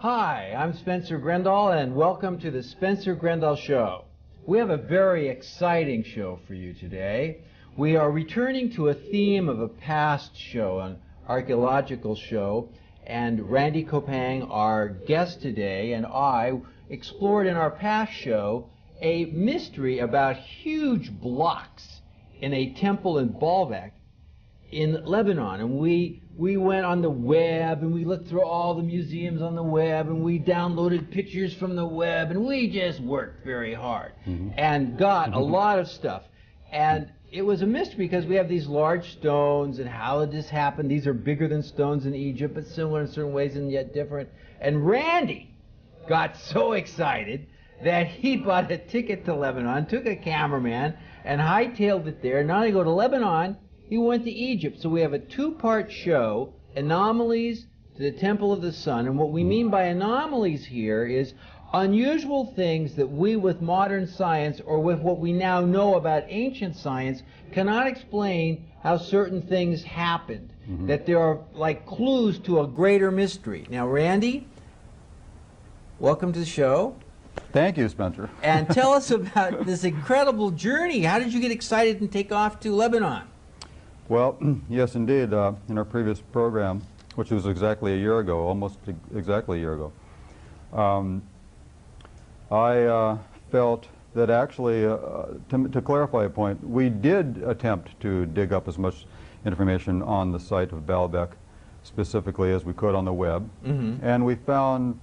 Hi, I'm Spencer Grendall, and welcome to the Spencer Grendall Show. We have a very exciting show for you today. We are returning to a theme of a past show, an archaeological show, and Randy Kopang, our guest today, and I explored in our past show a mystery about huge blocks in a temple in Baalbek in Lebanon. And we went on the web, and we looked through all the museums on the web, and we downloaded pictures from the web, and we just worked very hard and got a lot of stuff. And it was a mystery because we have these large stones, and how did this happen? These are bigger than stones in Egypt, but similar in certain ways and yet different. And Randy got so excited that he bought a ticket to Lebanon, took a cameraman, and hightailed it there. Not only go to Lebanon, he went to Egypt. So we have a two-part show, Anomalies to the Temple of the Sun. And what we mean by anomalies here is unusual things that we with modern science, or with what we now know about ancient science, cannot explain how certain things happened. That there are like clues to a greater mystery. Now, Randy, welcome to the show. Thank you, Spencer. And tell us about this incredible journey. How did you get excited and take off to Lebanon? Well, yes, indeed. In our previous program, which was exactly a year ago, almost exactly a year ago, I felt that actually, to clarify a point, we did attempt to dig up as much information on the site of Baalbek specifically as we could on the web, and we found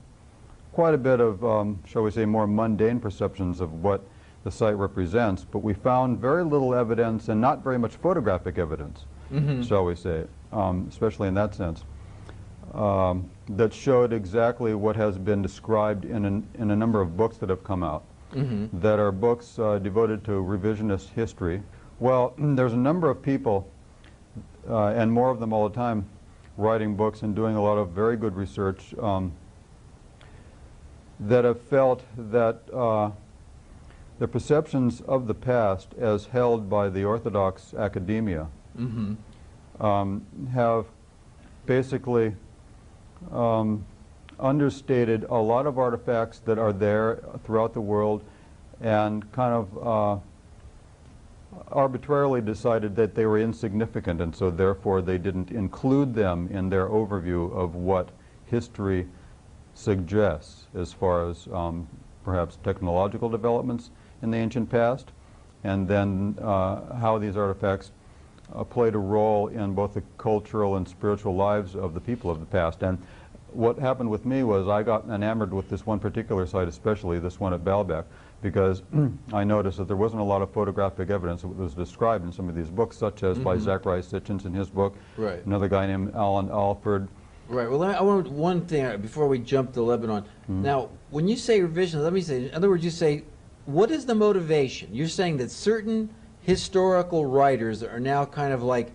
quite a bit of, shall we say, more mundane perceptions of what the site represents, but we found very little evidence and not very much photographic evidence, shall we say, especially in that sense, that showed exactly what has been described in a number of books that have come out, that are books devoted to revisionist history. Well, there's a number of people, and more of them all the time, writing books and doing a lot of very good research that have felt that the perceptions of the past as held by the Orthodox academia have basically understated a lot of artifacts that are there throughout the world, and kind of arbitrarily decided that they were insignificant, and so therefore they didn't include them in their overview of what history suggests as far as perhaps technological developments in the ancient past, and then how these artifacts played a role in both the cultural and spiritual lives of the people of the past. And what happened with me was I got enamored with this one particular site, especially this one at Baalbek, because I noticed that there wasn't a lot of photographic evidence that was described in some of these books, such as by Zacharias Sitchin in his book, another guy named Alan Alford. Right. Well, I want one thing before we jump to Lebanon. Now, when you say revision, let me say, in other words, you say, what is the motivation? You're saying that certain historical writers are now kind of like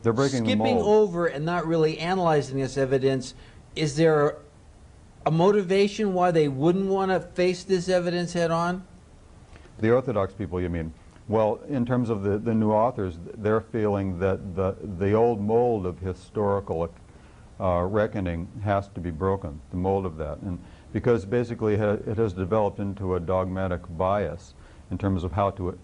they're breaking skipping the mold over and not really analyzing this evidence. Is there a motivation why they wouldn't want to face this evidence head on? The Orthodox people, you mean? Well, in terms of the new authors, they're feeling that the old mold of historical reckoning has to be broken, the mold of that, and because basically it has developed into a dogmatic bias in terms of how to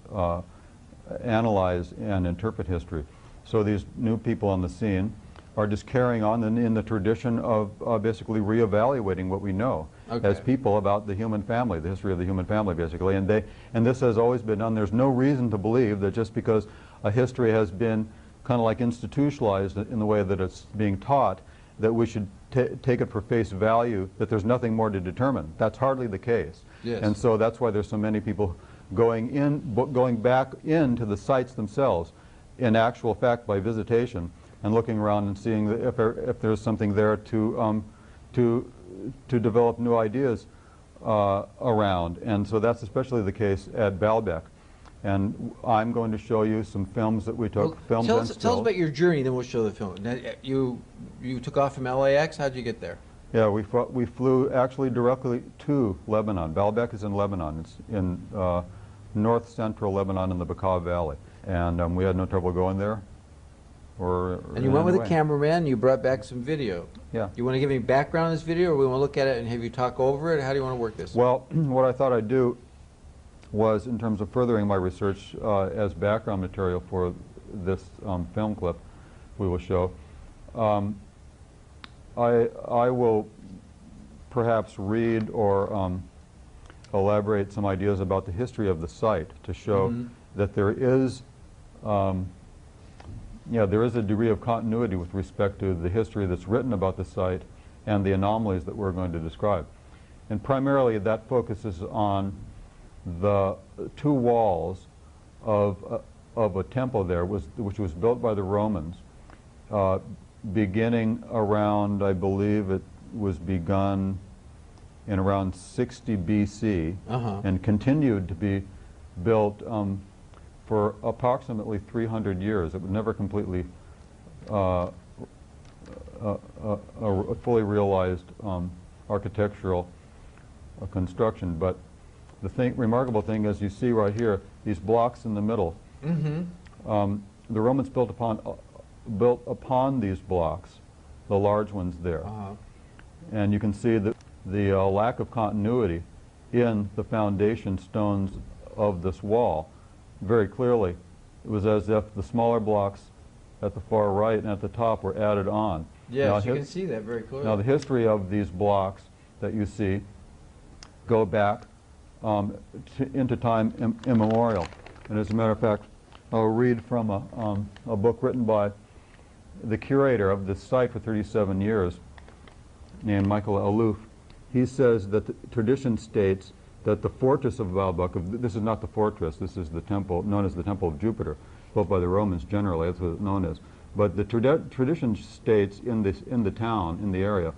analyze and interpret history. So these new people on the scene are just carrying on in the tradition of basically reevaluating what we know as people about the human family, the history of the human family, basically. And this has always been done. There's no reason to believe that just because a history has been kind of like institutionalized in the way that it's being taught, that we should take it for face value, that there's nothing more to determine. That's hardly the case. Yes. And so that's why there's so many people going back into the sites themselves, in actual fact by visitation, and looking around and seeing if there's something there to develop new ideas around. And so that's especially the case at Baalbek. And I'm going to show you some films that we took. Well, tell us about your journey, then we'll show the film. Now, you took off from LAX. How did you get there? Yeah, we flew actually directly to Lebanon. Baalbek is in Lebanon. It's in north central Lebanon in the Beqaa Valley. And we had no trouble going there. And you went with a cameraman, you brought back some video. Yeah. You want to give any background on this video, or we want to look at it and have you talk over it? How do you want to work this? Well, what I thought I'd do was, in terms of furthering my research as background material for this film clip we will show, I will perhaps read or elaborate some ideas about the history of the site to show that there is there is a degree of continuity with respect to the history that's written about the site and the anomalies that we're going to describe. And primarily that focuses on the two walls of a temple there, which was built by the Romans, beginning around, I believe it was begun in around 60 BC and continued to be built for approximately 300 years. It was never completely a fully realized architectural construction. But the remarkable thing, as you see right here, these blocks in the middle, the Romans built upon these blocks, the large ones there. And you can see that the lack of continuity in the foundation stones of this wall. Very clearly, it was as if the smaller blocks at the far right and at the top were added on. Yes, you can see that very clearly. Now the history of these blocks that you see go back into time immemorial. And as a matter of fact, I'll read from a book written by the curator of this site for 37 years, named Michael Aloof. He says that the tradition states that the fortress of Baalbek, this is not the fortress, this is the temple, known as the Temple of Jupiter, built by the Romans generally, that's what it's known as. But the tradition states in the town, in the area,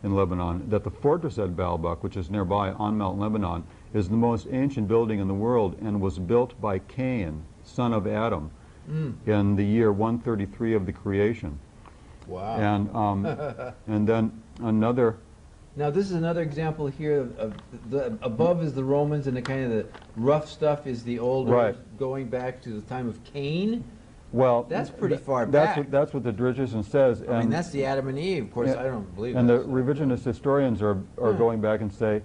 in Lebanon, that the fortress at Baalbek, which is nearby on Mount Lebanon, is the most ancient building in the world and was built by Cain, son of Adam, in the year 133 of the creation. Wow. And then another... Now this is another example here of the above is the Romans, and the kind of the rough stuff is the older, going back to the time of Cain. Well, that's pretty far back. That's what the tradition says. I mean, that's the Adam and Eve. Of course, I don't believe that. And the revisionist historians are going back and saying,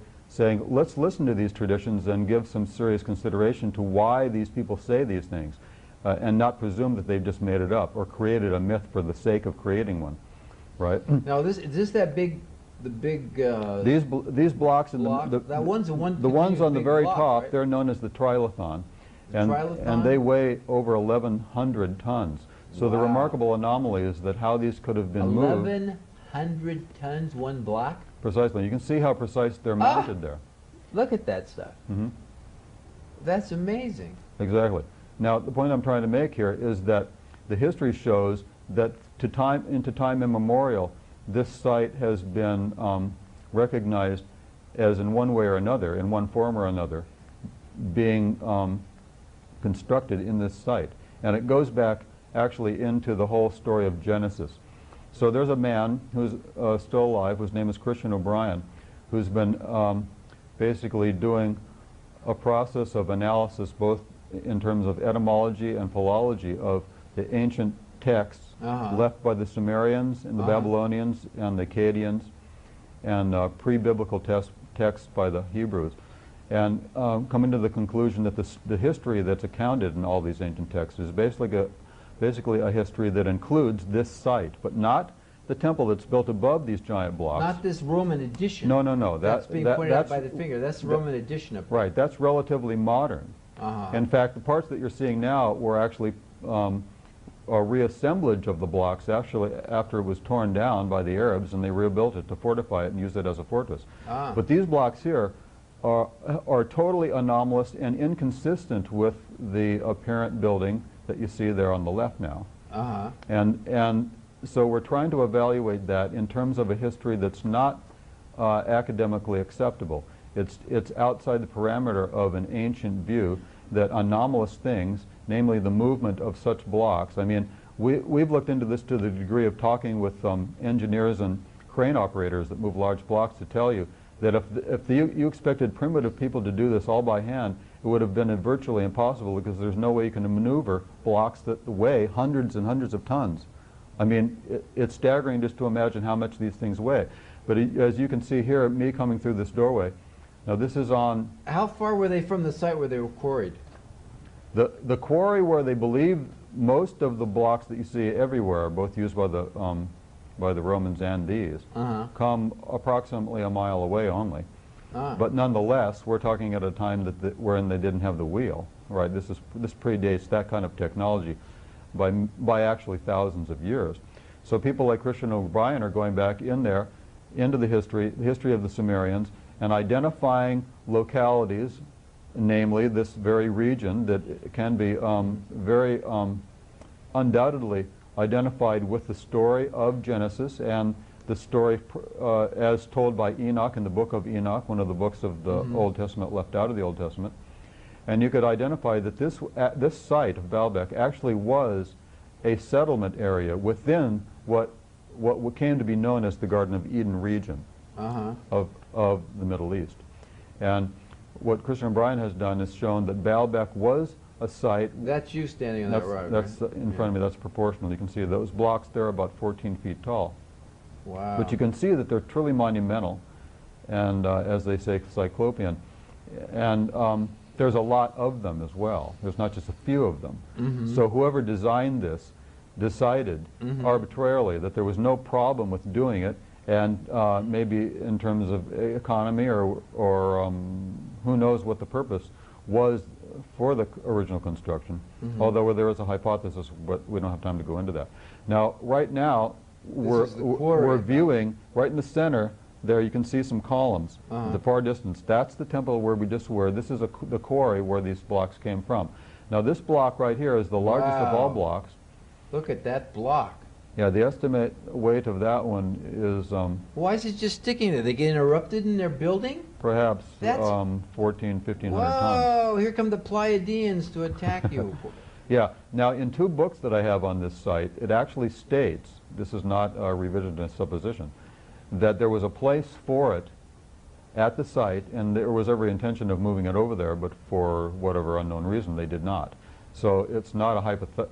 let's listen to these traditions and give some serious consideration to why these people say these things, and not presume that they've just made it up or created a myth for the sake of creating one, right? Now, is this that big? The big these blocks in that one's the ones on the very top, right? They're known as the trilithon, and they weigh over 1,100 tons. So the remarkable anomaly is that how these could have been moved. 1,100 tons, one block. Precisely. You can see how precise they're mounted there. Look at that stuff. That's amazing. Exactly. Now the point I'm trying to make here is that the history shows that into time immemorial, this site has been recognized as, in one way or another, in one form or another, being constructed in this site. And it goes back actually into the whole story of Genesis. So there's a man who's still alive, whose name is Christian O'Brien, who's been basically doing a process of analysis both in terms of etymology and philology of the ancient texts left by the Sumerians and the Babylonians and the Akkadians, and pre-biblical texts by the Hebrews, and coming to the conclusion that the history that's accounted in all these ancient texts is basically a history that includes this site, but not the temple that's built above these giant blocks. Not this Roman addition. No. That's being pointed out by the finger. That's the Roman addition up there. Right. That's relatively modern. In fact, the parts that you're seeing now were actually a reassemblage of the blocks actually after it was torn down by the Arabs, and they rebuilt it to fortify it and use it as a fortress. But these blocks here are totally anomalous and inconsistent with the apparent building that you see there on the left now. And so we're trying to evaluate that in terms of a history that's not academically acceptable. It's outside the parameter of an ancient view that anomalous things, namely the movement of such blocks. I mean, we've looked into this to the degree of talking with engineers and crane operators that move large blocks to tell you that if you expected primitive people to do this all by hand it would have been virtually impossible because there's no way you can maneuver blocks that weigh hundreds and hundreds of tons. I mean, it's staggering just to imagine how much these things weigh. But as you can see here, me coming through this doorway, now this is on... How far were they from the site where they were quarried? The quarry where they believe most of the blocks that you see everywhere, both used by the Romans and these, come approximately a mile away only. But nonetheless, we're talking at a time wherein they didn't have the wheel, right? This predates that kind of technology by actually thousands of years. So people like Christian O'Brien are going back in there into the history of the Sumerians, and identifying localities, namely this very region that can be very undoubtedly identified with the story of Genesis and the story as told by Enoch in the book of Enoch, one of the books of the Old Testament left out of the Old Testament. And you could identify that this site of Baalbek actually was a settlement area within what came to be known as the Garden of Eden region of the Middle East. And what Christian O'Brien has done is shown that Baalbek was a site... That's you standing on that road, That's right? in front of me. That's proportional. You can see those blocks there are about 14 feet tall. Wow. But you can see that they're truly monumental and, as they say, cyclopean. And there's a lot of them as well. There's not just a few of them. So whoever designed this decided arbitrarily that there was no problem with doing it, and maybe in terms of economy or who knows what the purpose was for the original construction, although there is a hypothesis, but we don't have time to go into that. Now, right now, we're viewing, right in the center, there you can see some columns. At the far distance, that's the temple where we just were. This is the quarry where these blocks came from. Now, this block right here is the largest of all blocks. Look at that block. Yeah, the estimate weight of that one is... Why is it just sticking there? They get interrupted in their building? Perhaps 1,500 tons. Whoa, here come the Pleiadians to attack you. Yeah, now in two books that I have on this site, it actually states, this is not a revisionist supposition, that there was a place for it at the site, and there was every intention of moving it over there, but for whatever unknown reason they did not. So it's not a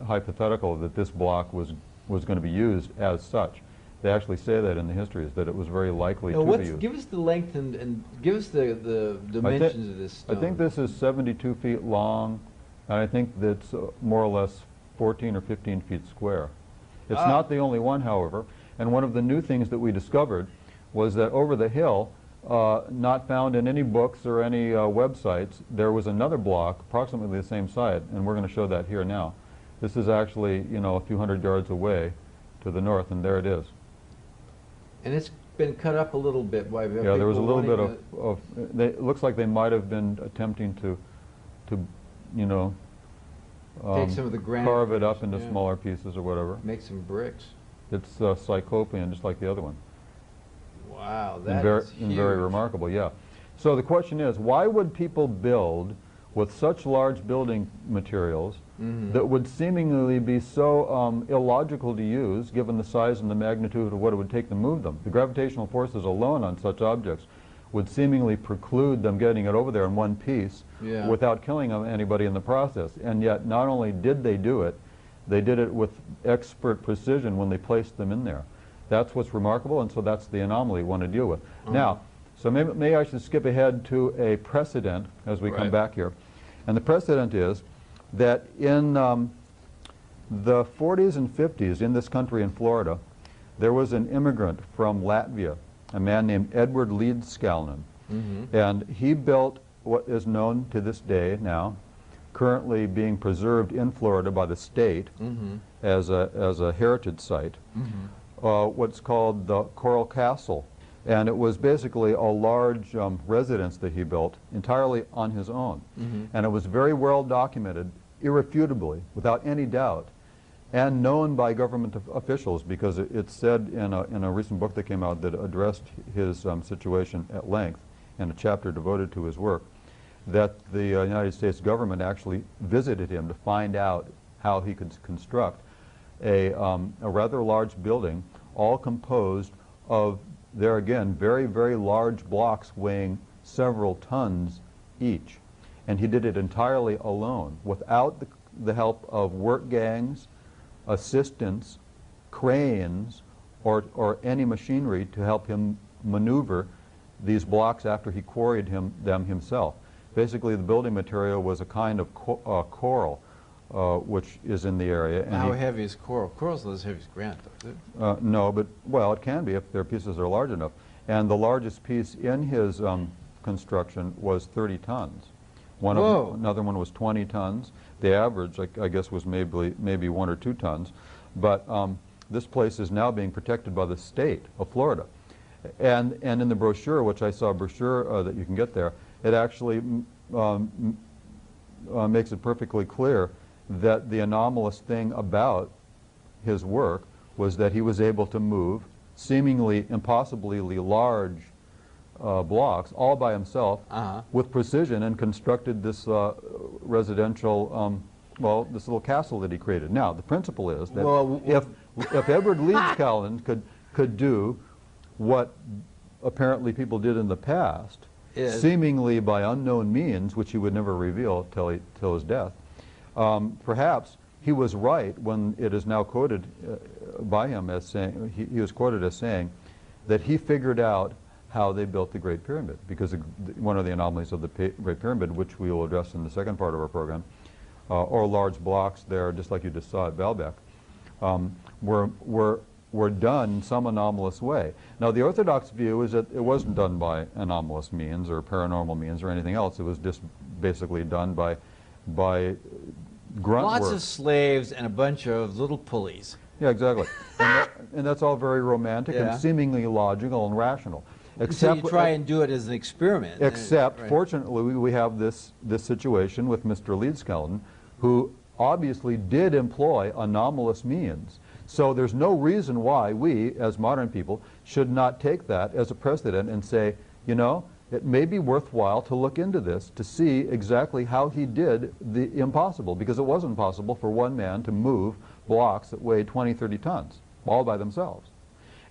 hypothetical that this block was going to be used as such. They actually say that in the histories, that it was very likely to be used. Give us the length and give us the dimensions of this stone. I think this is 72 feet long, and I think that's more or less 14 or 15 feet square. It's not the only one, however, and one of the new things that we discovered was that over the hill, not found in any books or any websites, there was another block approximately the same size, and we're going to show that here now. This is actually, you know, a few hundred yards away to the north, and there it is. And it's been cut up a little bit by people. Yeah, there was a little bit of it looks like they might have been attempting to you know, take some of the granite, carve it up into smaller pieces or whatever. Make some bricks. It's cyclopean, just like the other one. Wow, that is huge. And very remarkable, yeah. So the question is, why would people build with such large building materials that would seemingly be so illogical to use, given the size and the magnitude of what it would take to move them? The gravitational forces alone on such objects would seemingly preclude them getting it over there in one piece without killing anybody in the process. And yet, not only did they do it, they did it with expert precision when they placed them in there. That's what's remarkable, and so that's the anomaly we want to deal with. Now, so maybe I should skip ahead to a precedent as we come back here. And the precedent is that in the 40s and 50s in this country in Florida, there was an immigrant from Latvia, a man named Edward Leedskalnin. And he built what is known to this day now, currently being preserved in Florida by the state as a heritage site, what's called the Coral Castle. And it was basically a large residence that he built entirely on his own. And it was very well documented, irrefutably, without any doubt, and known by government officials, because it's said in a recent book that came out that addressed his situation at length, and a chapter devoted to his work, that the United States government actually visited him to find out how he could construct a rather large building, all composed of, there again, very, very large blocks weighing several tons each. and he did it entirely alone, without the help of work gangs, assistants, cranes, or any machinery to help him maneuver these blocks after he quarried them himself. Basically, the building material was a kind of coral, which is in the area. And how heavy is coral? Coral's not as heavy as granite, though, is it? No, but, well, it can be if their pieces are large enough. And the largest piece in his construction was 30 tons. Another one was 20 tons. The average, I guess, was maybe 1 or 2 tons. But this place is now being protected by the state of Florida. And in the brochure, which I saw a brochure that you can get there, it actually makes it perfectly clear that the anomalous thing about his work was that he was able to move seemingly impossibly large blocks all by himself with precision, and constructed this residential, well, this little castle that he created. Now, the principle is that if Edward Leeds Callan could do what apparently people did in the past, seemingly by unknown means, which he would never reveal till his death, perhaps he was right when it is now quoted by him as saying, he was quoted as saying that he figured out how they built the Great Pyramid, because one of the anomalies of the Great Pyramid, which we will address in the second part of our program, or large blocks there, just like you just saw at Baalbek, were done in some anomalous way. Now, the orthodox view is that it wasn't done by anomalous means or paranormal means or anything else. It was just basically done by grunt Lots work. of slaves and a bunch of little pulleys. Yeah, exactly. And that's all very romantic and seemingly logical and rational. So you try and do it as an experiment. Except, fortunately, we have this situation with Mr. Leeds Callan, who obviously did employ anomalous means. So there's no reason why we, as modern people, should not take that as a precedent and say, you know, it may be worthwhile to look into this to see exactly how he did the impossible, because it wasn't possible for one man to move blocks that weigh 20, 30 tons all by themselves.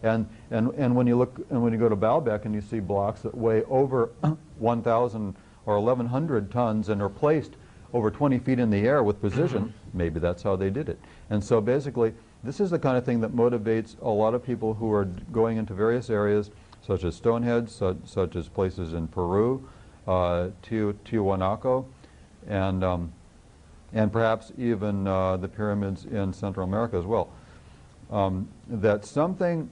And when you go to Baalbek and you see blocks that weigh over 1,000 or 1,100 tons and are placed over 20 feet in the air with precision, maybe that's how they did it. And so basically, this is the kind of thing that motivates a lot of people who are going into various areas, such as Stonehenge, such as places in Peru, Tiwanaku, and perhaps even the pyramids in Central America as well. That something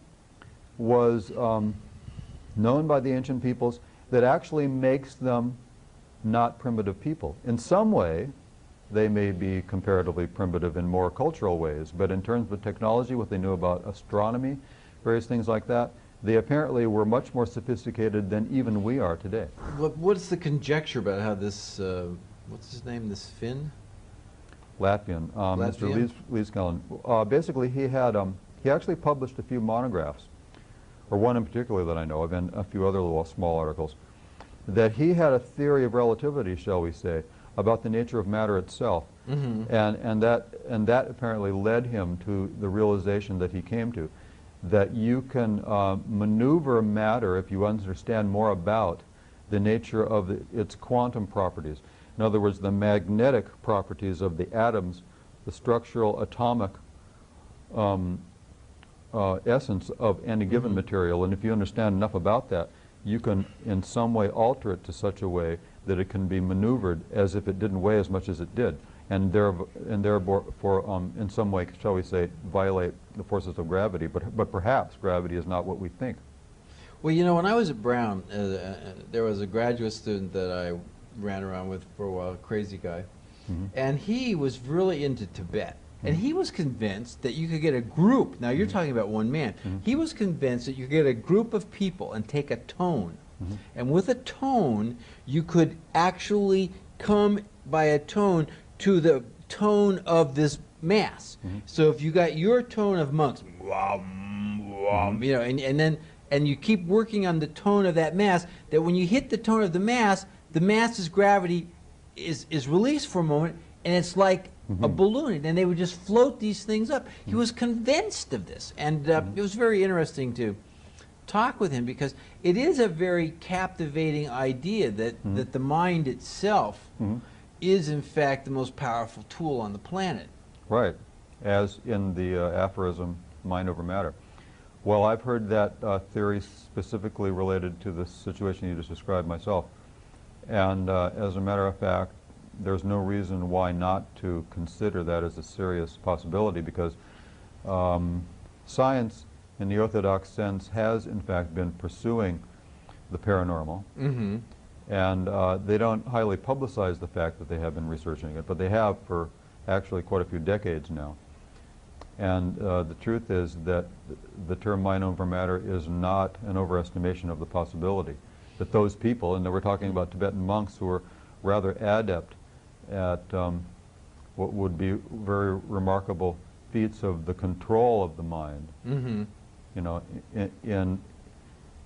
was known by the ancient peoples that actually makes them not primitive people. In some way, they may be comparatively primitive in more cultural ways, but in terms of technology, what they knew about astronomy, various things like that, they apparently were much more sophisticated than even we are today. What's the conjecture about how this, what's his name, this Finn? Latvian. Mr. Leeds Callan. Basically, he actually published a few monographs, or one in particular that I know of, and a few other little small articles, that he had a theory of relativity, shall we say, about the nature of matter itself. And that apparently led him to the realization that he came to, that you can maneuver matter if you understand more about the nature of its quantum properties. In other words, the magnetic properties of the atoms, the structural atomic essence of any given material. And if you understand enough about that, you can in some way alter it to such a way that it can be maneuvered as if it didn't weigh as much as it did, and therefore in some way, shall we say, violate the forces of gravity. But perhaps gravity is not what we think. Well, you know, when I was at Brown, there was a graduate student that I ran around with for a while, a crazy guy, and he was really into Tibet. And he was convinced that you could get a group, now you're talking about one man, he was convinced that you could get a group of people and take a tone. And with a tone, you could actually come by a tone to the tone of this mass. So if you got your tone of monks, you know, and you keep working on the tone of that mass, that when you hit the tone of the mass's gravity is released for a moment, and it's like a balloon, and they would just float these things up. He was convinced of this, and it was very interesting talk with him, because it is a very captivating idea that, that the mind itself is in fact the most powerful tool on the planet. Right, as in the aphorism, mind over matter. Well, I've heard that theory specifically related to the situation you just described myself. And as a matter of fact, there's no reason why not to consider that as a serious possibility, because science, in the orthodox sense, has in fact been pursuing the paranormal. And they don't highly publicize the fact that they have been researching it, but they have for actually quite a few decades now. And the truth is that the term mind over matter is not an overestimation of the possibility. That those people, and we're talking about Tibetan monks who are rather adept at what would be very remarkable feats of the control of the mind, you know,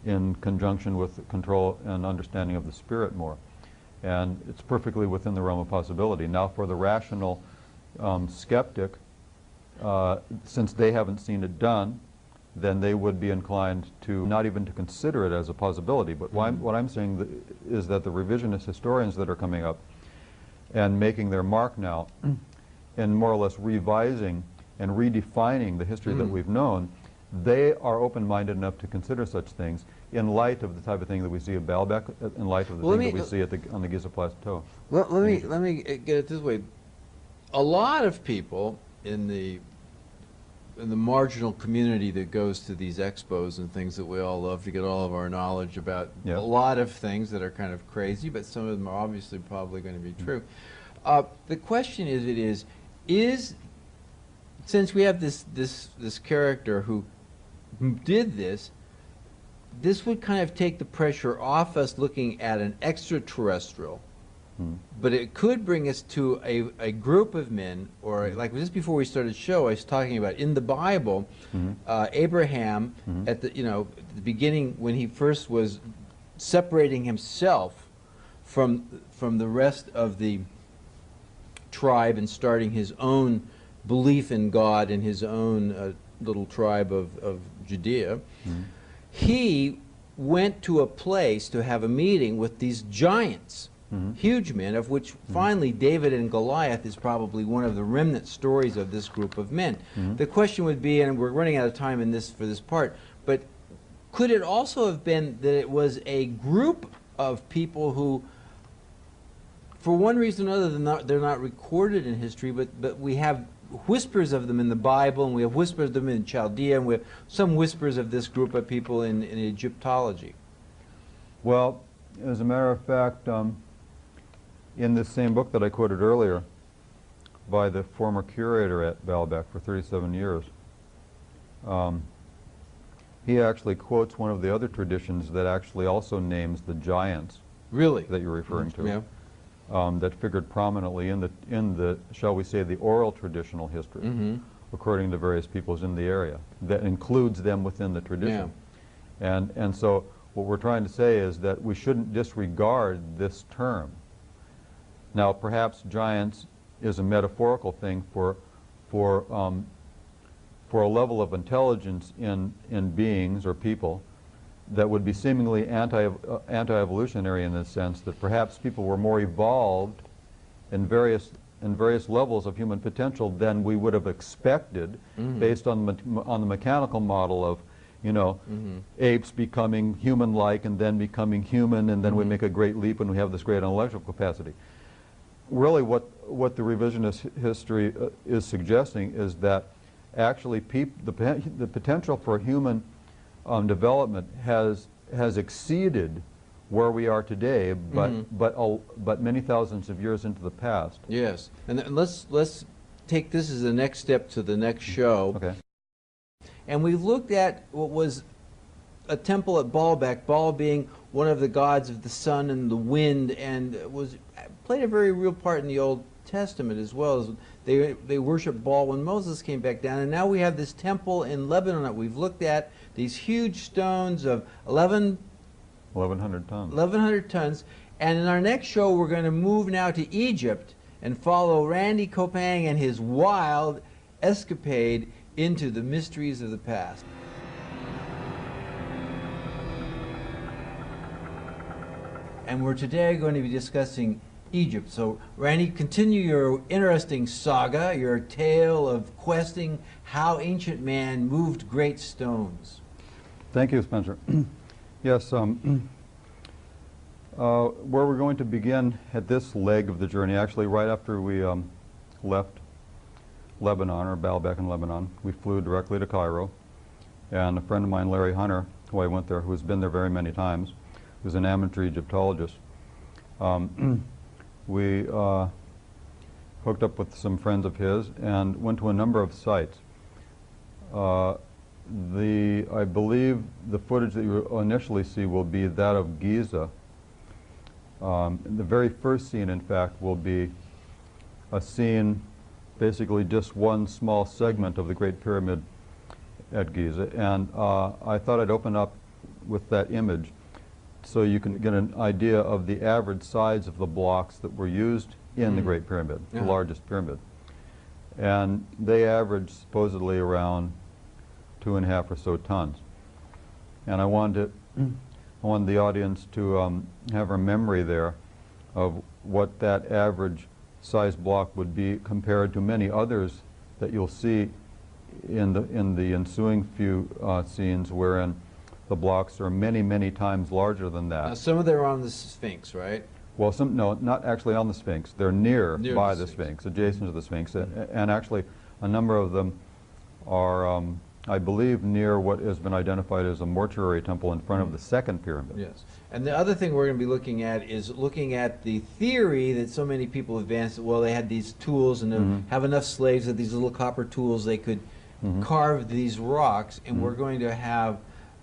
in conjunction with control and understanding of the spirit more. And it's perfectly within the realm of possibility. Now for the rational skeptic, since they haven't seen it done, then they would be inclined to not even to consider it as a possibility. But what I'm saying is that the revisionist historians that are coming up and making their mark now in more or less revising and redefining the history that we've known, they are open-minded enough to consider such things in light of the type of thing that we see at Baalbek, in light of the thing that we see at on the Giza Plateau. Let me get it this way. A lot of people in the marginal community that goes to these expos and things that we all love to get all of our knowledge about a lot of things that are kind of crazy, but some of them are obviously probably going to be true. The question is, since we have this character who did this, this would kind of take the pressure off us looking at an extraterrestrial. But it could bring us to a group of men, or like just before we started the show, I was talking about in the Bible, Abraham at the the beginning when he first was separating himself from the rest of the tribe and starting his own belief in God in his own little tribe of Judea, he went to a place to have a meeting with these giants. Huge men, of which finally David and Goliath is probably one of the remnant stories of this group of men. The question would be, and we're running out of time in for this part, but could it also have been that it was a group of people who, for one reason or another, they're not recorded in history, but we have whispers of them in the Bible, and we have whispers of them in Chaldea, and we have some whispers of this group of people in Egyptology? Well, as a matter of fact, in this same book that I quoted earlier by the former curator at Baalbek for 37 years, he actually quotes one of the other traditions that actually also names the giants that you're referring to, that figured prominently in the, shall we say, the oral traditional history, according to various peoples in the area, that includes them within the tradition. And so what we're trying to say is that we shouldn't disregard this term. Now, perhaps giants is a metaphorical thing for a level of intelligence in beings or people that would be seemingly anti-evolutionary in the sense that perhaps people were more evolved in various levels of human potential than we would have expected based on the mechanical model of, apes becoming human-like and then becoming human, and then we make a great leap and we have this great intellectual capacity. Really what the revisionist history is suggesting is that actually the potential for human development has exceeded where we are today, but many thousands of years into the past. Yes, and let's take this as the next step to the next show. Okay. And we looked at what was a temple at Baalbek, Baal being one of the gods of the sun and the wind, and played a very real part in the Old Testament as well. As they worshiped Baal when Moses came back down, and now we have this temple in Lebanon that we've looked at, these huge stones of 1,100 tons. 1,100 tons. And in our next show, we're going to move now to Egypt and follow Randy Kopang and his wild escapade into the mysteries of the past. and we're today going to be discussing Egypt. So, Randy, continue your interesting saga, your tale of questing how ancient man moved great stones. Thank you, Spencer. Yes, where we're going to begin at this leg of the journey, actually right after we left Lebanon, or Baalbek in Lebanon, we flew directly to Cairo, and a friend of mine, Larry Hunter, who I went there, who's been there very many times, who's an amateur Egyptologist, we hooked up with some friends of his and went to a number of sites. I believe the footage that you initially see will be that of Giza. The very first scene, in fact, will be a scene, basically just one small segment of the Great Pyramid at Giza. And I thought I'd open up with that image so you can get an idea of the average size of the blocks that were used in the Great Pyramid, the largest pyramid. And they average supposedly around 2.5 or so tons. And I wanted the audience to have a memory there of what that average size block would be compared to many others that you'll see in the ensuing few scenes, wherein the blocks are many, many times larger than that. Now, some of them are on the Sphinx, right? Well, no, not actually on the Sphinx. They're near by the Sphinx, adjacent to the Sphinx. And actually, a number of them are, I believe, near what has been identified as a mortuary temple in front of the second pyramid. Yes. And the other thing we're going to be looking at is looking at the theory that so many people advanced. Well, they had these tools and have enough slaves that these little copper tools, they could carve these rocks. And we're going to have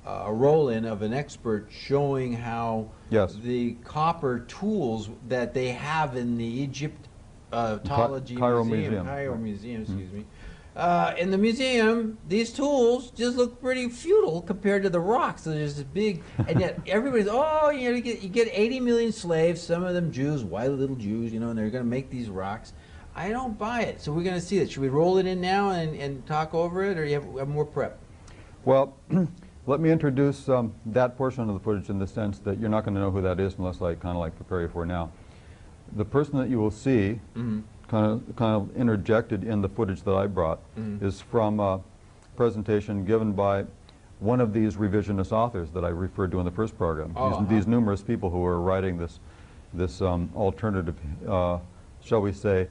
a roll-in of an expert showing how the copper tools that they have in the Egyptology Cairo Museum, excuse me. In the museum, these tools just look pretty futile compared to the rocks. So there's this big, and yet everybody's, oh, you get 80 million slaves, some of them Jews, white little Jews, and they're going to make these rocks. I don't buy it. So we're going to see that. Should we roll it in now and talk over it, or you have more prep? Well, let me introduce that portion of the footage in the sense that you're not going to know who that is unless I kind of prepare you for now. The person that you will see, kind of interjected in the footage that I brought, is from a presentation given by one of these revisionist authors that I referred to in the first program. These numerous people who are writing this alternative, shall we say,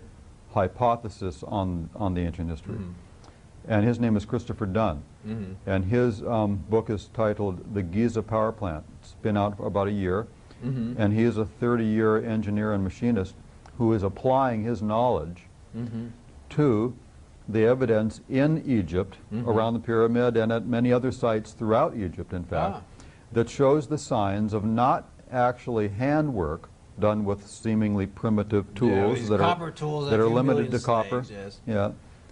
hypothesis on the ancient history. And his name is Christopher Dunn. And his book is titled The Giza Power Plant. It's been out for about a year. And he is a 30-year engineer and machinist who is applying his knowledge to the evidence in Egypt, around the pyramid and at many other sites throughout Egypt, in fact, that shows the signs of not actually handwork done with seemingly primitive tools that are limited to copper.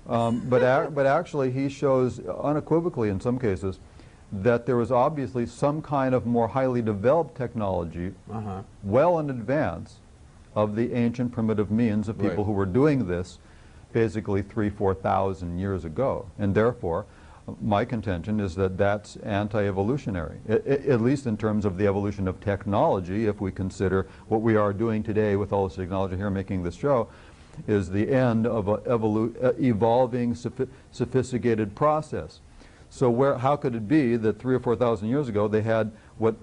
But actually he shows unequivocally in some cases that there was obviously some kind of more highly developed technology well in advance of the ancient primitive means of people who were doing this basically 3,000–4,000 years ago. And therefore, my contention is that that's anti-evolutionary, at least in terms of the evolution of technology. If we consider what we are doing today with all this technology here making this show, is the end of an evolving, sophisticated process. So how could it be that 3,000 or 4,000 years ago they had what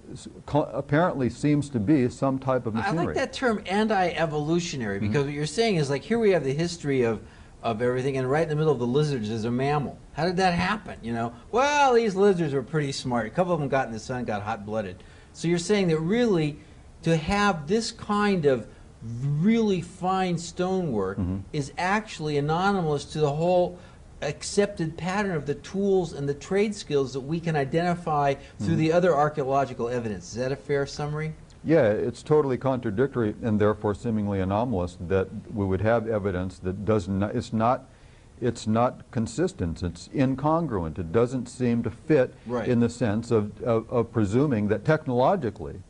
apparently seems to be some type of machinery? I like that term, anti-evolutionary, because what you're saying is, like, here we have the history of everything, and right in the middle of the lizards is a mammal. How did that happen? Well, these lizards were pretty smart. A couple of them got in the sun, got hot-blooded. So you're saying that really, to have this kind of really fine stonework is actually anomalous to the whole accepted pattern of the tools and the trade skills that we can identify through the other archaeological evidence. Is that a fair summary? Yeah, it's totally contradictory and therefore seemingly anomalous that we would have evidence that it's not consistent, it's incongruent, it doesn't seem to fit in the sense of presuming that technologically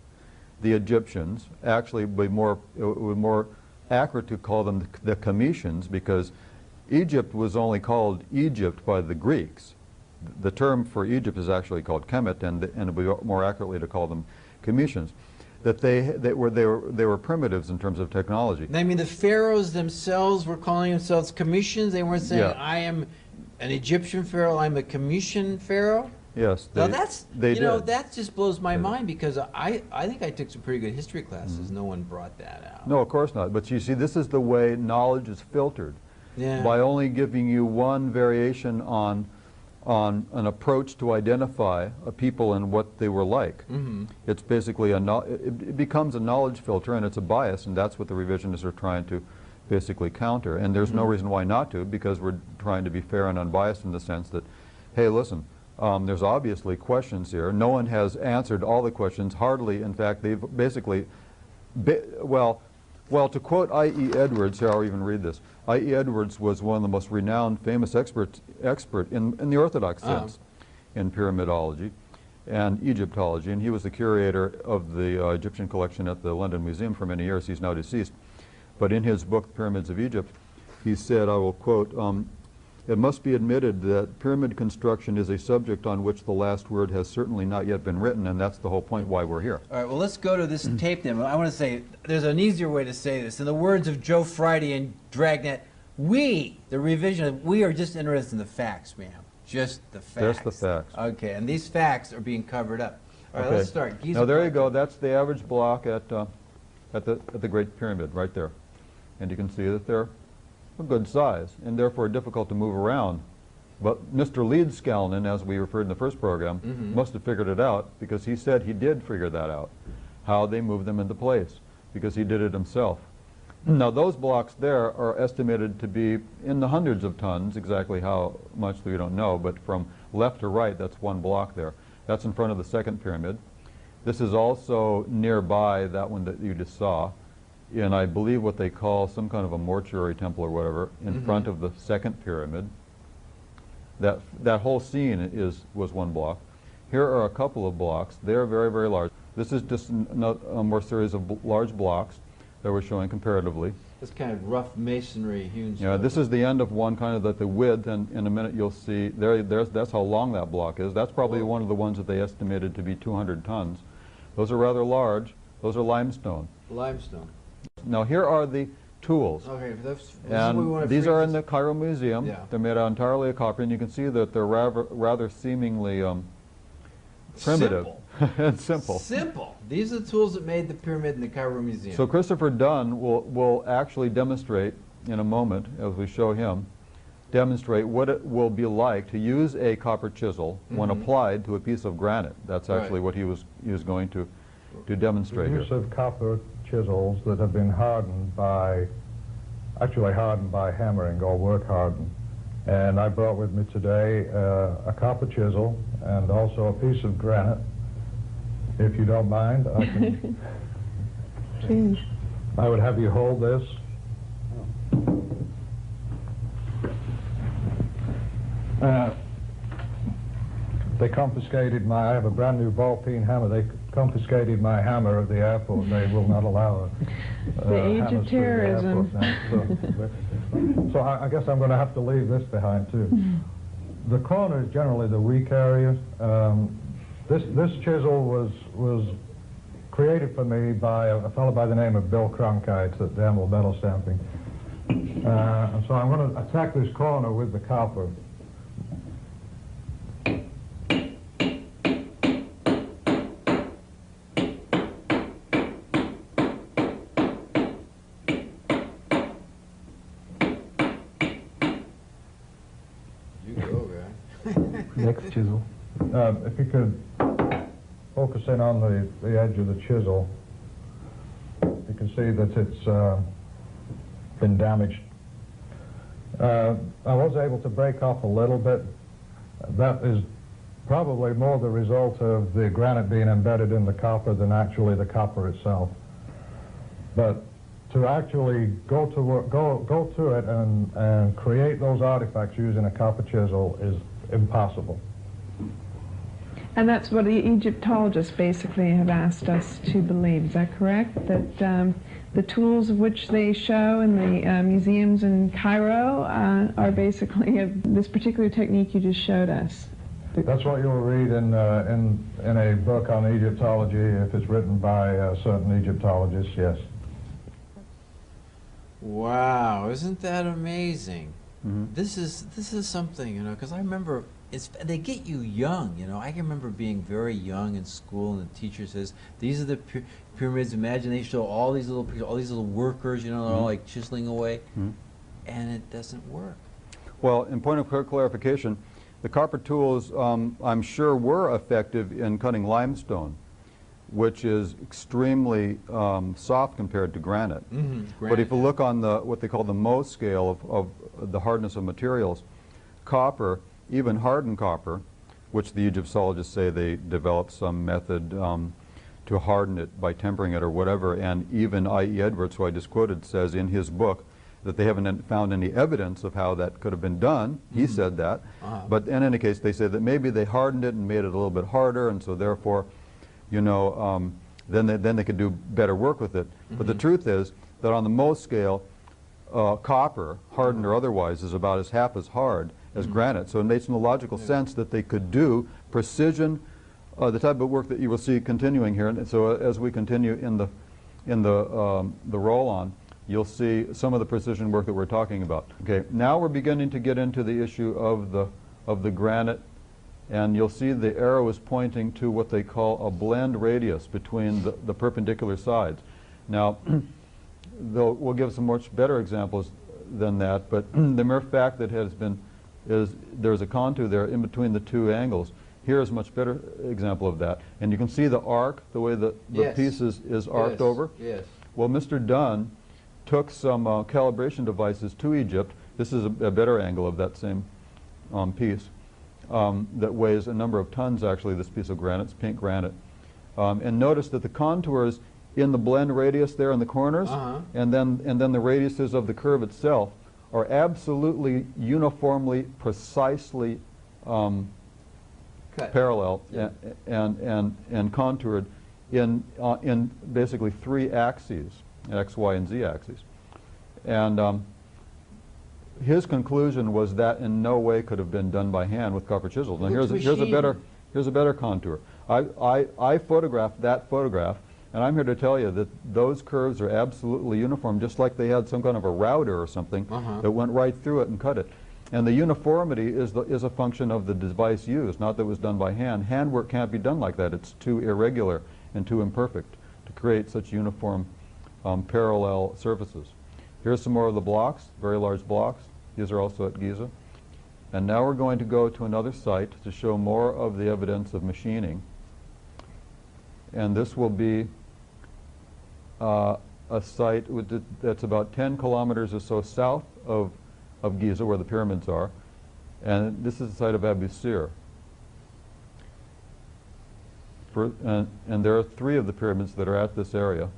the Egyptians actually would be more accurate to call them the Cometians, because Egypt was only called Egypt by the Greeks. The term for Egypt is actually called Kemet, and it would be more accurately to call them Cometians. that they were primitives in terms of technology. I mean, the pharaohs themselves were calling themselves commissions. They weren't saying, Yeah. "I am an Egyptian pharaoh. I'm a commission pharaoh." Yes, Now that's they that did. just blows my mind, because I think I took some pretty good history classes. No one brought that out. No, of course not. But you see, this is the way knowledge is filtered. Yeah. By only giving you one variation on an approach to identify a people and what they were like. It's basically it becomes a knowledge filter, and it's a bias, and that's what the revisionists are trying to basically counter. And there's no reason why not to, because we're trying to be fair and unbiased in the sense that, hey, listen, there's obviously questions here. No one has answered all the questions. Hardly, in fact, they've basically, well, to quote I.E. Edwards, here I'll even read this. I.E. Edwards was one of the most renowned, famous expert in the Orthodox sense in pyramidology and Egyptology, and he was the curator of the Egyptian collection at the London Museum for many years. He's now deceased. But in his book, Pyramids of Egypt, he said, I will quote, "It must be admitted that pyramid construction is a subject on which the last word has certainly not yet been written," and that's the whole point why we're here. All right, well, let's go to this tape then. I want to say, there's an easier way to say this. In the words of Joe Friday and Dragnet, we, the revision, we are just interested in the facts, ma'am. Just the facts. Just the facts. Okay, and these facts are being covered up. All right, let's start. Giza Now there you Plateau. go. That's the average block at the Great Pyramid right there. And you can see that they're a good size and therefore difficult to move around. But Mr. Leedskalnin, as we referred in the first program, must have figured it out, because he said he did figure that out, how they move them into place, because he did it himself. Now those blocks there are estimated to be in the hundreds of tons. Exactly how much we don't know, but from left to right, that's one block there. That's in front of the second pyramid. This is also nearby that one that you just saw, in I believe what they call some kind of a mortuary temple or whatever, in front of the second pyramid. That whole scene was one block. Here are a couple of blocks. They're very, very large. This is just a more series of large blocks that we're showing comparatively. This kind of rough masonry hewn Yeah, this is the end of one, kind of at the width, and in a minute you'll see that's how long that block is. That's probably one of the ones that they estimated to be 200 tons. Those are rather large. Those are limestone. limestone. Now here are the tools. Okay, this is what we And want to these freeze are in this- the Cairo Museum. Yeah. They're made out entirely of copper, and you can see that they're rather seemingly primitive and simple. Simple. These are the tools that made the pyramid in the Cairo Museum. So Christopher Dunn will actually demonstrate in a moment, as we show him, demonstrate what it will be like to use a copper chisel when applied to a piece of granite. That's actually what he was going to demonstrate The here. use of copper chisels that have been actually hardened by hammering, or work hardened. And I brought with me today a copper chisel and also a piece of granite. If you don't mind, I can. Please. I would have you hold this. They confiscated I have a brand new ball-peen hammer. They confiscated my hammer at the airport. They will not allow The age of hammers through the terrorism. airport now. So I guess I'm going to have to leave this behind too. The corner is generally the weak area. This chisel was created for me by a fellow by the name of Bill Cronkite at Danville Metal Stamping. And so I'm going to attack this corner with the copper. You go, guy. Next chisel. If you could focus in on the edge of the chisel, you can see that it's been damaged. I was able to break off a little bit. That is probably more the result of the granite being embedded in the copper than actually the copper itself. But to actually go to it and create those artifacts using a copper chisel is impossible. And that's what the Egyptologists basically have asked us to believe. Is that correct? That the tools of which they show in the museums in Cairo are basically this particular technique you just showed us. That's what you'll read in a book on Egyptology, if it's written by certain Egyptologists, yes. Wow, isn't that amazing? Mm-hmm. This is something, you know, because I remember they get you young, you know. I can remember being very young in school, and the teacher says, "These are the pyramids." Imagine they show all these little pictures, all these little workers, you know, they're all like chiseling away, and it doesn't work. Well, in point of clarification, the copper tools, I'm sure, were effective in cutting limestone, which is extremely soft compared to granite. But if you look on what they call the Mohs scale of the hardness of materials, copper, even hardened copper, which the Egyptologists say they developed some method to harden it by tempering it or whatever, and even I.E. Edwards, who I just quoted, says in his book that they haven't found any evidence of how that could have been done. He said that. But in any case, they say that maybe they hardened it and made it a little bit harder, and so therefore, you know, then they could do better work with it. But the truth is that on the Mohs scale, copper, hardened or otherwise, is about half as hard as granite. So it makes no logical sense that they could do precision, the type of work that you will see continuing here. And so as we continue in the roll-on, you'll see some of the precision work that we're talking about. Okay, now we're beginning to get into the issue of the granite, and you'll see the arrow is pointing to what they call a blend radius between the perpendicular sides. Now, we'll give some much better examples than that, but the mere fact that there's a contour there in between the two angles. Here is a much better example of that. And you can see the arc, the way the piece is arced over. Yes. Well, Mr. Dunn took some calibration devices to Egypt. This is a better angle of that same piece that weighs a number of tons, actually, this piece of granite. It's pink granite. And notice that the contours in the blend radius there in the corners, and then the radiuses of the curve itself are absolutely uniformly, precisely parallel and contoured in basically 3 axes, X, Y, and Z axes. And his conclusion was that in no way could have been done by hand with copper chisels. Now here's a better contour. I photographed that photograph, and I'm here to tell you that those curves are absolutely uniform, just like they had some kind of a router or something that went right through it and cut it. And the uniformity is a function of the device used, not that it was done by hand. Handwork can't be done like that. It's too irregular and too imperfect to create such uniform parallel surfaces. Here's some more of the blocks, very large blocks. These are also at Giza. And now we're going to go to another site to show more of the evidence of machining. And this will be a site that's about 10 kilometers or so south of Giza, where the pyramids are. And this is the site of Abu Sir. And there are 3 of the pyramids that are at this area,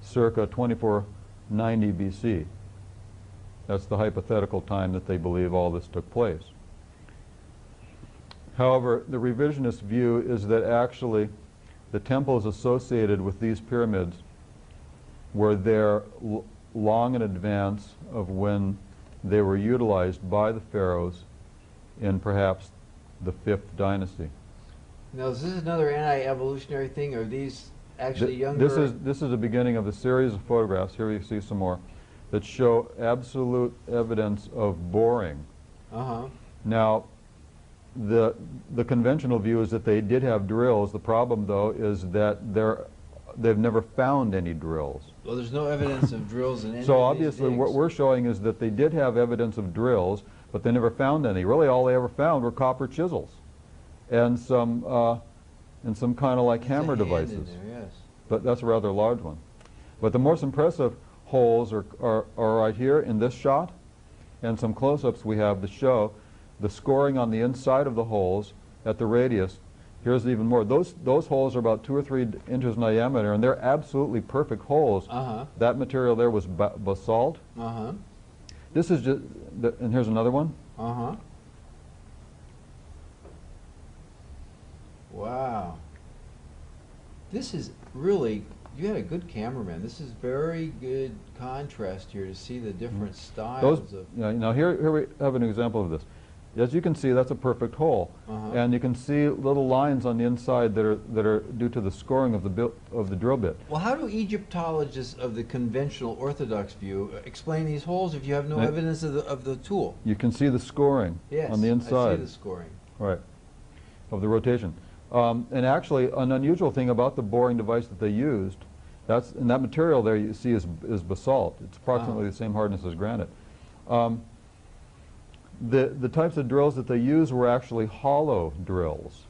circa 2490 BC. That's the hypothetical time that they believe all this took place. However, the revisionist view is that actually the temples associated with these pyramids were there long in advance of when they were utilized by the pharaohs in perhaps the 5th dynasty. Now, is this another anti-evolutionary thing, or are these actually younger? This is the beginning of a series of photographs. Here you see some more that show absolute evidence of boring. Now, the conventional view is that they did have drills. The problem, though, is that they've never found any drills. Well, there's no evidence of drills in any So of these obviously digs. what we're showing is that they did have evidence of drills, but they never found any. Really all they ever found were copper chisels and some kind of like hammer devices. There, yes. But that's a rather large one. But the most impressive holes are right here in this shot, and some close-ups we have to show the scoring on the inside of the holes at the radius. Here's even more. Those holes are about 2 or 3 inches in diameter, and they're absolutely perfect holes. That material there was basalt. This is just, and here's another one. Wow. This is really, you had a good cameraman. This is very good contrast here to see the different styles of... Now here we have an example of this. As you can see, that's a perfect hole, and you can see little lines on the inside that are due to the scoring of the drill bit. Well, how do Egyptologists of the conventional Orthodox view explain these holes if you have no evidence of the tool? You can see the scoring on the inside. I see the scoring. Right, of the rotation. And actually, an unusual thing about the boring device that they used, and that material there you see is basalt. It's approximately the same hardness as granite. The types of drills that they used were actually hollow drills.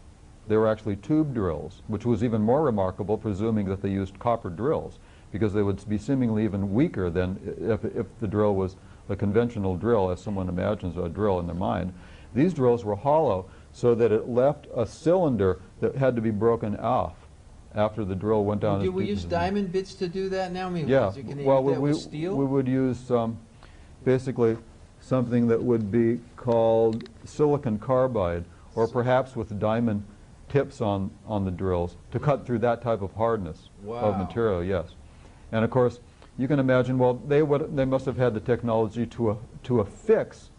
They were actually tube drills, which was even more remarkable, presuming that they used copper drills, because they would be seemingly even weaker than if the drill was a conventional drill, as someone imagines a drill in their mind. These drills were hollow, so that it left a cylinder that had to be broken off after the drill went down. Do we use diamond bits to do that now? I mean, yeah. Well, with steel? We would use basically something that would be called silicon carbide, or perhaps with diamond tips on the drills to cut through that type of hardness of material. Yes, and of course you can imagine. Well, they must have had the technology to affix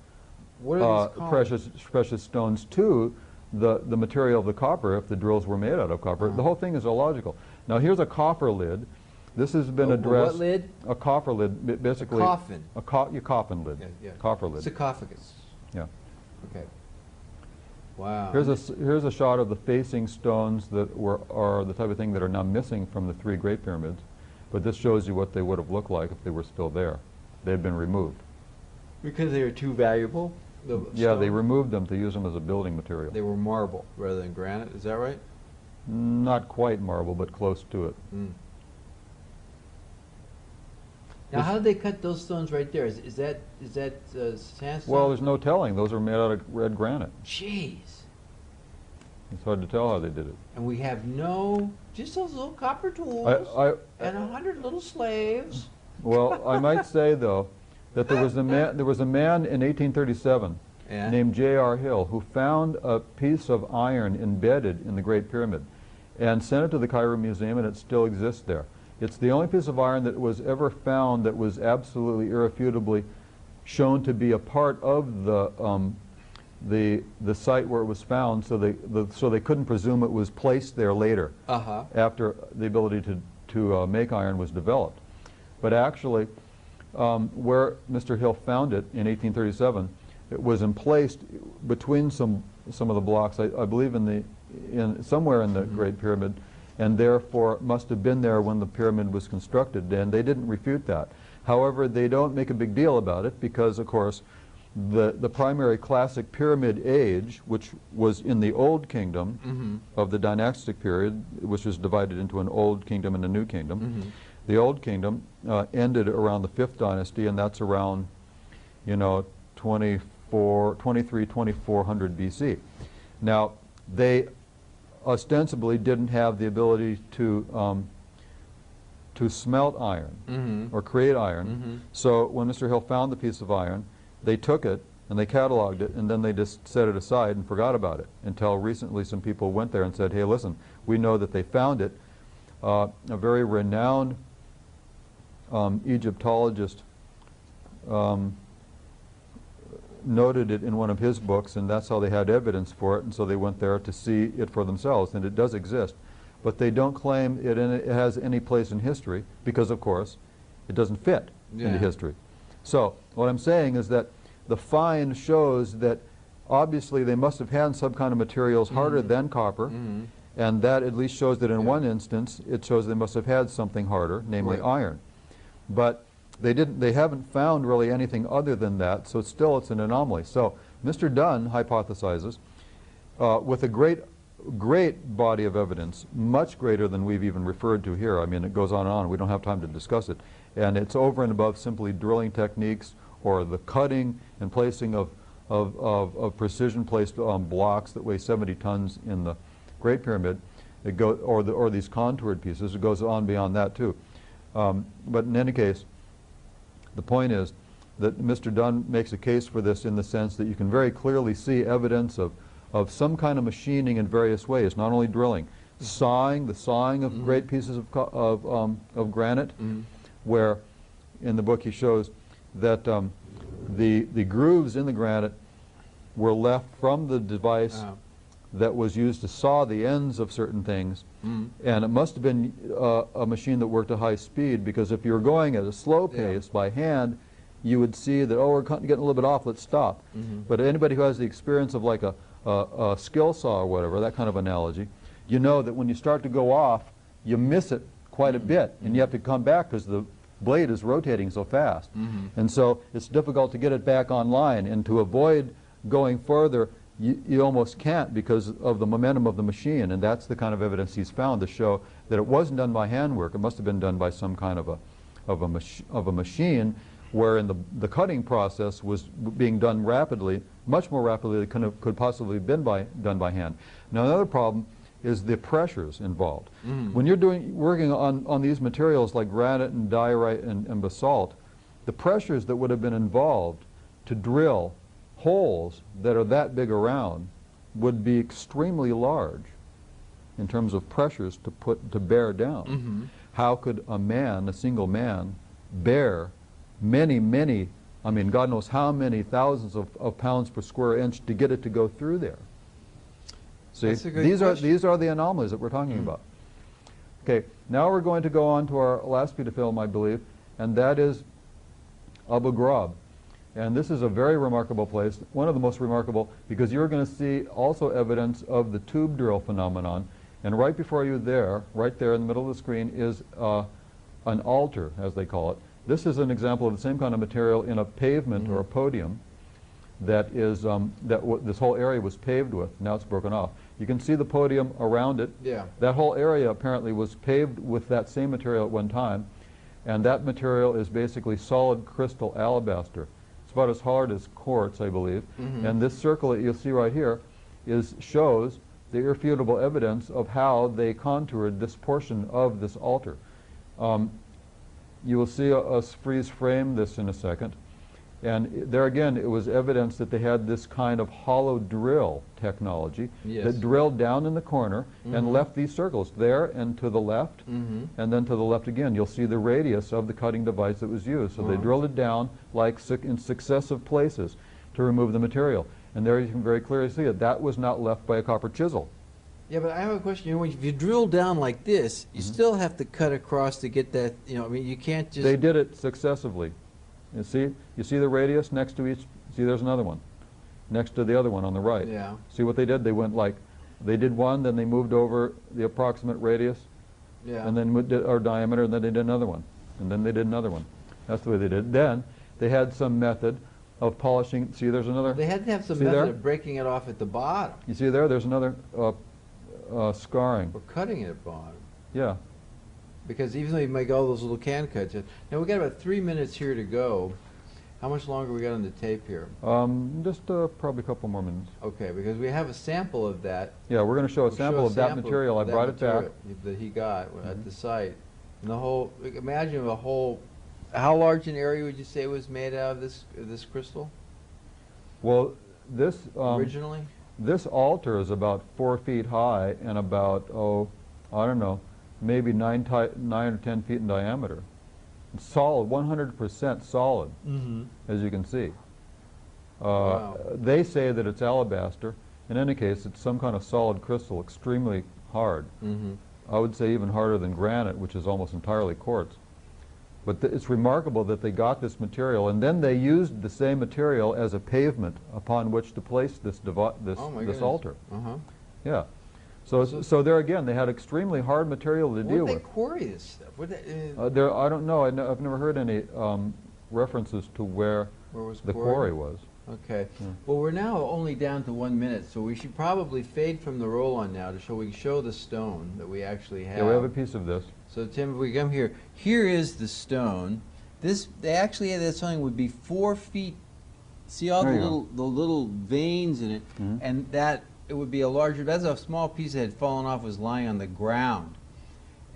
precious stones to the material of the copper if the drills were made out of copper. The whole thing is illogical. Now here's a copper lid. This has been addressed. What lid? A copper lid, basically. A coffin. Your coffin lid. Yeah. Copper lid. Sarcophagus. Yeah. Okay. Wow. Here's a shot of the facing stones that are the type of thing that are now missing from the 3 Great Pyramids, but this shows you what they would have looked like if they were still there. They had been removed. Because they were too valuable? Yeah, they removed them to use them as a building material. They were marble rather than granite, is that right? Not quite marble, but close to it. Now, how did they cut those stones right there? Is that sandstone? Well, there's no telling. Those are made out of red granite. Jeez. It's hard to tell how they did it. And we have just those little copper tools and 100 little slaves. Well, I might say though that there was a man in 1837 named J.R. Hill who found a piece of iron embedded in the Great Pyramid and sent it to the Cairo Museum, and it still exists there. It's the only piece of iron that was ever found that was absolutely irrefutably shown to be a part of the site where it was found, so they couldn't presume it was placed there later after the ability to make iron was developed. But actually, where Mr. Hill found it in 1837, it was emplaced between some of the blocks, I believe somewhere in the Great Pyramid, and therefore must have been there when the pyramid was constructed, and they didn't refute that. However, they don't make a big deal about it because, of course, the primary classic pyramid age, which was in the Old Kingdom of the dynastic period, which was divided into an Old Kingdom and a New Kingdom. The Old Kingdom ended around the 5th dynasty, and that's around, 2400 BC. Now, they ostensibly didn't have the ability to smelt iron or create iron. So when Mr. Hill found the piece of iron, they took it and they cataloged it, and then they just set it aside and forgot about it until recently some people went there and said, hey, listen, we know that they found it. A very renowned Egyptologist noted it in one of his books, and that's how they had evidence for it, and so they went there to see it for themselves, and it does exist. But they don't claim it has any place in history because, of course, it doesn't fit into history. So what I'm saying is that the find shows that obviously they must have had some kind of materials harder than copper, and that at least shows that in one instance it shows they must have had something harder, namely iron. But they haven't found really anything other than that, so still it's an anomaly. So Mr. Dunn hypothesizes, with a great body of evidence, much greater than we've even referred to here. I mean, it goes on and on. We don't have time to discuss it. And it's over and above simply drilling techniques or the cutting and placing of precision-placed blocks that weigh 70 tons in the Great Pyramid, or these contoured pieces. It goes on beyond that too. But in any case, the point is that Mr. Dunn makes a case for this in the sense that you can very clearly see evidence of some kind of machining in various ways, not only drilling, the sawing of great pieces of granite, where in the book he shows that the grooves in the granite were left from the device that was used to saw the ends of certain things. And it must have been a machine that worked at high speed, because if you were going at a slow pace by hand, you would see that, oh, we're getting a little bit off, let's stop. But anybody who has the experience of like a skill saw or whatever, that kind of analogy, you know that when you start to go off, you miss it quite a bit, and you have to come back because the blade is rotating so fast. And so it's difficult to get it back online, and to avoid going further, you almost can't because of the momentum of the machine. And that's the kind of evidence he's found to show that it wasn't done by handwork. It must have been done by some kind of a machine, wherein the cutting process was being done rapidly, much more rapidly than could possibly have been done by hand. Now, another problem is the pressures involved. When you're working on these materials like granite and diorite and basalt, the pressures that would have been involved to drill holes that are that big around would be extremely large in terms of pressures to bear down. How could a single man, bear many, I mean, God knows how many thousands of pounds per square inch to get it to go through there? See, these are the anomalies that we're talking about. Okay, now we're going to go on to our last piece of film, I believe, and that is Abu Ghraib. And this is a very remarkable place, one of the most remarkable, because you're going to see also evidence of the tube drill phenomenon. And right before you there, right there in the middle of the screen, is an altar, as they call it. This is an example of the same kind of material in a pavement or a podium that is this whole area was paved with. Now it's broken off. You can see the podium around it. Yeah. That whole area apparently was paved with that same material at one time, and that material is basically solid crystal alabaster. It's about as hard as quartz, I believe. And this circle that you'll see right here shows the irrefutable evidence of how they contoured this portion of this altar. You will see us freeze frame this in a second. And there again, it was evidence that they had this kind of hollow drill technology that drilled down in the corner and left these circles there and to the left and then to the left again. You'll see the radius of the cutting device that was used. So they drilled it down like in successive places to remove the material. And there you can very clearly see it. That was not left by a copper chisel. Yeah, but I have a question. You know, if you drill down like this, you still have to cut across to get that, you know, I mean, you can't just... They did it successively. You see the radius next to each? See, there's another one next to the other one on the right. Yeah. See what they did? They went like, they did one, then they moved over the approximate radius, and then did our diameter, and then they did another one, and then they did another one. That's the way they did it. Then they had some method of polishing. See, there's another. They had to have some method of breaking it off at the bottom. You see there? There's another scarring. Or cutting it at the bottom. Yeah. Because even though you make all those little can cuts, now we've got about 3 minutes here to go. How much longer we got on the tape here? Just probably a couple more minutes. Okay, because we have a sample of that. Yeah, we're going to show a sample of that material. I brought it back. That he got at the site. And the whole, imagine a whole, how large an area would you say was made out of this crystal? Well, this originally? This altar is about 4 feet high and about, I don't know, maybe 9 or 10 feet in diameter. It's solid, 100% solid, as you can see. Wow. They say that it's alabaster. In any case, it's some kind of solid crystal, extremely hard. I would say even harder than granite, which is almost entirely quartz. But it's remarkable that they got this material, and then they used the same material as a pavement upon which to place this altar. Yeah. So there again, they had extremely hard material to deal with. Where did they quarry this stuff? I don't know. I've never heard any references to where the quarry was. Okay. Well, we're now only down to 1 minute, so we should probably fade from the roll-on now so we can show the stone that we actually have. Yeah, we have a piece of this. So Tim, if we come here, here is the stone. They actually had that something would be 4 feet. See all the little veins in it, and that. It would be a larger, that's a small piece that had fallen off, was lying on the ground.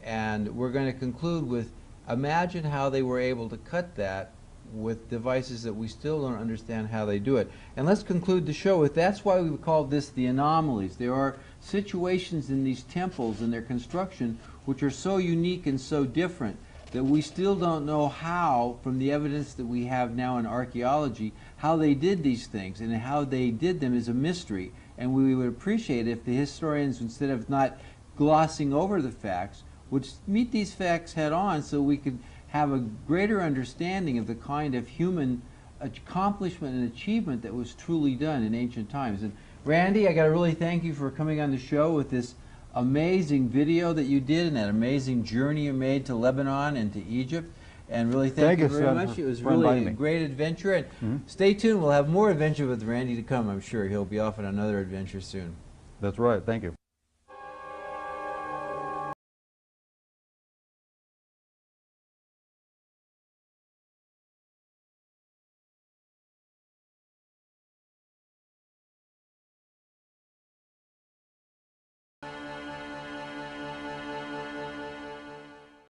And we're going to conclude with, imagine how they were able to cut that with devices that we still don't understand how they do it. And let's conclude the show with, that's why we called this the anomalies. There are situations in these temples and their construction which are so unique and so different that we still don't know how, from the evidence that we have now in archaeology, how they did these things, and how they did them is a mystery. And we would appreciate if the historians, instead of not glossing over the facts, would meet these facts head on, so we could have a greater understanding of the kind of human accomplishment and achievement that was truly done in ancient times. And Randy, I got to really thank you for coming on the show with this amazing video that you did and that amazing journey you made to Lebanon and to Egypt. And really thank you very much. It was really a great adventure. And stay tuned. We'll have more adventure with Randy to come, I'm sure. He'll be off on another adventure soon. That's right. Thank you.